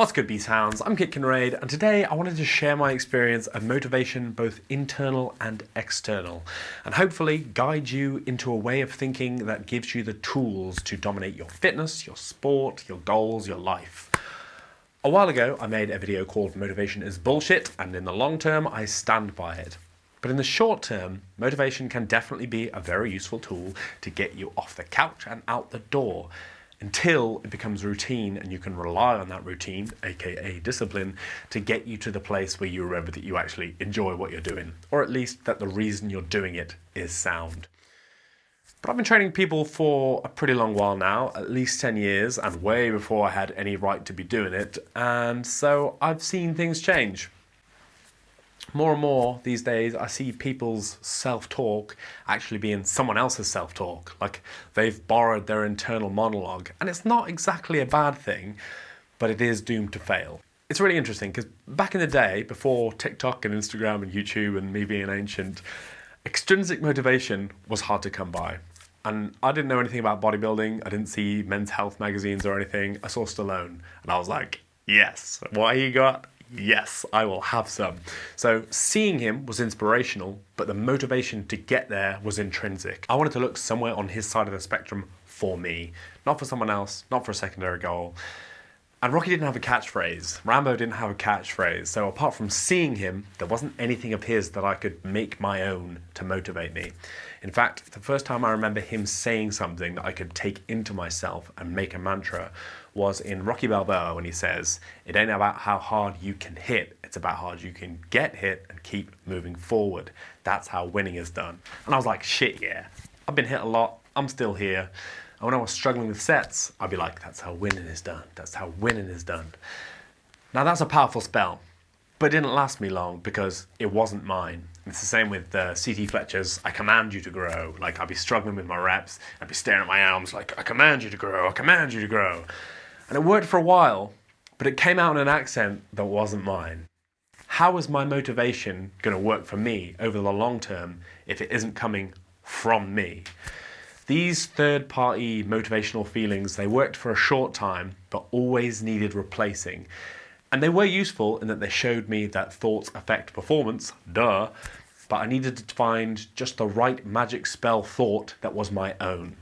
What's good, B-Sounds? I'm Kit Kinraid, and today I wanted to share my experience of motivation, both internal and external, and hopefully guide you into a way of thinking that gives you the tools to dominate your fitness, your sport, your goals, your life. A while ago, I made a video called Motivation is Bullshit, and in the long term, I stand by it. But in the short term, motivation can definitely be a very useful tool to get you off the couch and out the door, until it becomes routine and you can rely on that routine, aka discipline, to get you to the place where you remember that you actually enjoy what you're doing, or at least that the reason you're doing it is sound. But I've been training people for a pretty long while now, at least 10 years, and way before I had any right to be doing it, and so I've seen things change. More and more these days, I see people's self-talk actually being someone else's self-talk. Like they've borrowed their internal monologue. And it's not exactly a bad thing, but it is doomed to fail. It's really interesting because back in the day, before TikTok and Instagram and YouTube and me being ancient, extrinsic motivation was hard to come by. And I didn't know anything about bodybuilding. I didn't see Men's Health magazines or anything. I saw Stallone and I was like, yes, what he got? Yes, I will have some. So seeing him was inspirational, but the motivation to get there was intrinsic. I wanted to look somewhere on his side of the spectrum for me, not for someone else, not for a secondary goal. And Rocky didn't have a catchphrase. Rambo didn't have a catchphrase. So apart from seeing him, there wasn't anything of his that I could make my own to motivate me. In fact, the first time I remember him saying something that I could take into myself and make a mantra was in Rocky Balboa when he says, it ain't about how hard you can hit, it's about how hard you can get hit and keep moving forward. That's how winning is done. And I was like, shit yeah, I've been hit a lot, I'm still here. And when I was struggling with sets, I'd be like, that's how winning is done. That's how winning is done. Now that's a powerful spell, but it didn't last me long because it wasn't mine. It's the same with C.T. Fletcher's I command you to grow. Like I'd be struggling with my reps, I'd be staring at my arms like, I command you to grow, I command you to grow. And it worked for a while, but it came out in an accent that wasn't mine. How is my motivation going to work for me over the long term if it isn't coming from me? These third-party motivational feelings, they worked for a short time, but always needed replacing. And they were useful in that they showed me that thoughts affect performance, duh, but I needed to find just the right magic spell thought that was my own.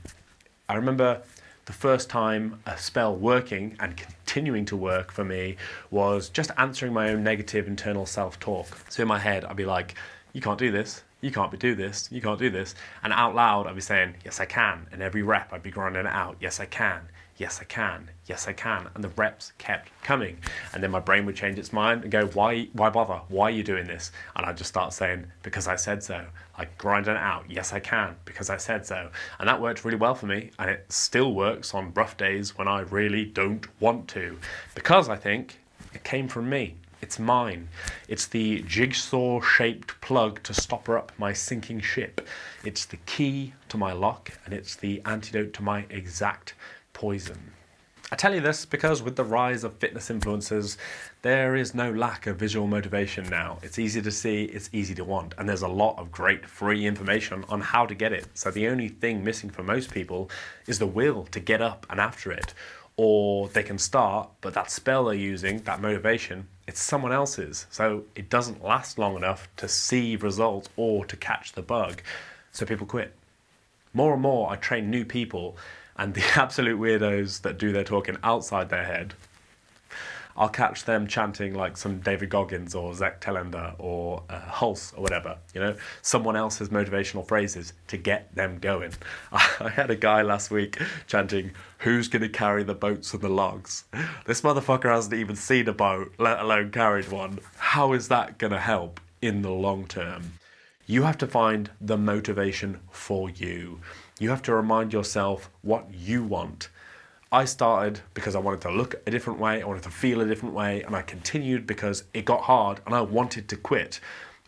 I remember the first time a spell working and continuing to work for me was just answering my own negative internal self-talk. So in my head, I'd be like, you can't do this. You can't do this, you can't do this. And out loud, I'd be saying, yes, I can. And every rep, I'd be grinding it out. Yes, I can. Yes, I can. Yes, I can. And the reps kept coming. And then my brain would change its mind and go, why bother? Why are you doing this? And I'd just start saying, because I said so. Like grinding it out. Yes, I can, because I said so. And that worked really well for me. And it still works on rough days when I really don't want to. Because I think it came from me. It's mine. It's the jigsaw-shaped plug to stopper up my sinking ship. It's the key to my lock, and it's the antidote to my exact poison. I tell you this because with the rise of fitness influencers, there is no lack of visual motivation now. It's easy to see, it's easy to want, and there's a lot of great free information on how to get it. So the only thing missing for most people is the will to get up and after it. Or they can start, but that spell they're using, that motivation, it's someone else's. So it doesn't last long enough to see results or to catch the bug. So people quit. More and more, I train new people, and the absolute weirdos that do their talking outside their head, I'll catch them chanting like some David Goggins or Zach Telander or Hulse or whatever, you know, someone else's motivational phrases to get them going. I had a guy last week chanting, who's going to carry the boats and the logs? This motherfucker hasn't even seen a boat, let alone carried one. How is that going to help in the long term? You have to find the motivation for you. You have to remind yourself what you want. I started because I wanted to look a different way, I wanted to feel a different way, and I continued because it got hard and I wanted to quit.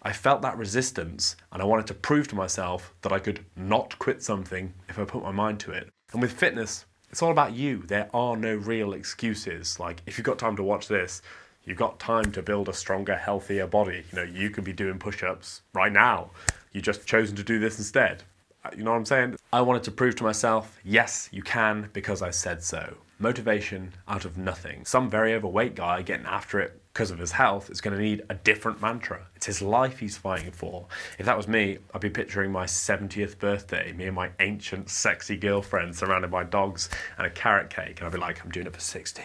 I felt that resistance and I wanted to prove to myself that I could not quit something if I put my mind to it. And with fitness, it's all about you. There are no real excuses. Like, if you've got time to watch this, you've got time to build a stronger, healthier body. You know, you could be doing push-ups right now. You've just chosen to do this instead. You know what I'm saying? I wanted to prove to myself, yes, you can, because I said so. motivation out of nothing. Some very overweight guy getting after it because of his health is going to need a different mantra. It's his life he's fighting for. If that was me, I'd be picturing my 70th birthday, me and my ancient sexy girlfriend surrounded by dogs and a carrot cake, and I'd be like, I'm doing it for 60,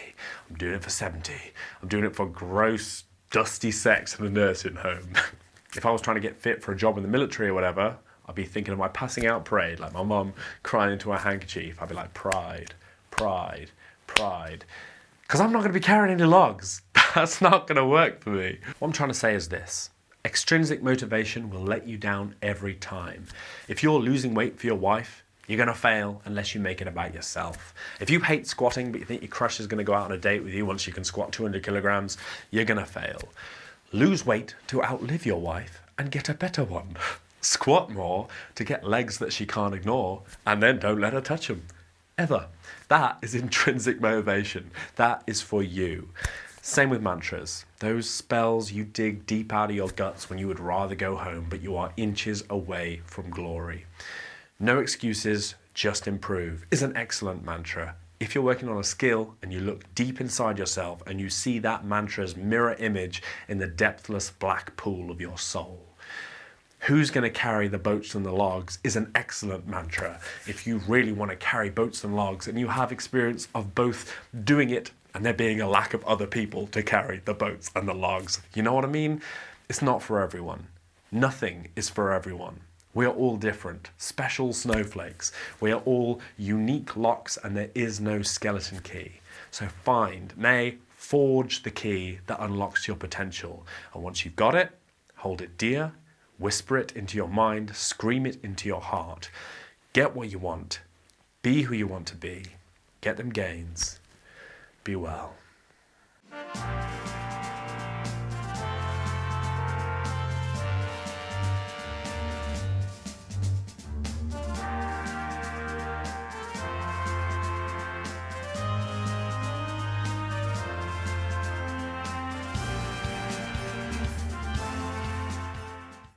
I'm doing it for 70, I'm doing it for gross, dusty sex in a nursing home. If I was trying to get fit for a job in the military or whatever, I'd be thinking of my passing out parade, like my mum crying into her handkerchief. I'd be like, pride, pride, pride. Because I'm not going to be carrying any logs. That's not going to work for me. What I'm trying to say is this. Extrinsic motivation will let you down every time. If you're losing weight for your wife, you're going to fail unless you make it about yourself. If you hate squatting, but you think your crush is going to go out on a date with you once you can squat 200 kilograms, you're going to fail. Lose weight to outlive your wife and get a better one. Squat more to get legs that she can't ignore, and then don't let her touch them. Ever. That is intrinsic motivation. That is for you. Same with mantras. Those spells you dig deep out of your guts when you would rather go home, but you are inches away from glory. No excuses, just improve is an excellent mantra. If you're working on a skill and you look deep inside yourself and you see that mantra's mirror image in the depthless black pool of your soul. Who's going to carry the boats and the logs is an excellent mantra. If you really want to carry boats and logs and you have experience of both doing it and there being a lack of other people to carry the boats and the logs. You know what I mean? It's not for everyone. Nothing is for everyone. We are all different, special snowflakes. We are all unique locks and there is no skeleton key. So forge the key that unlocks your potential. And once you've got it, hold it dear, whisper it into your mind, scream it into your heart. Get what you want. Be who you want to be. Get them gains. Be well.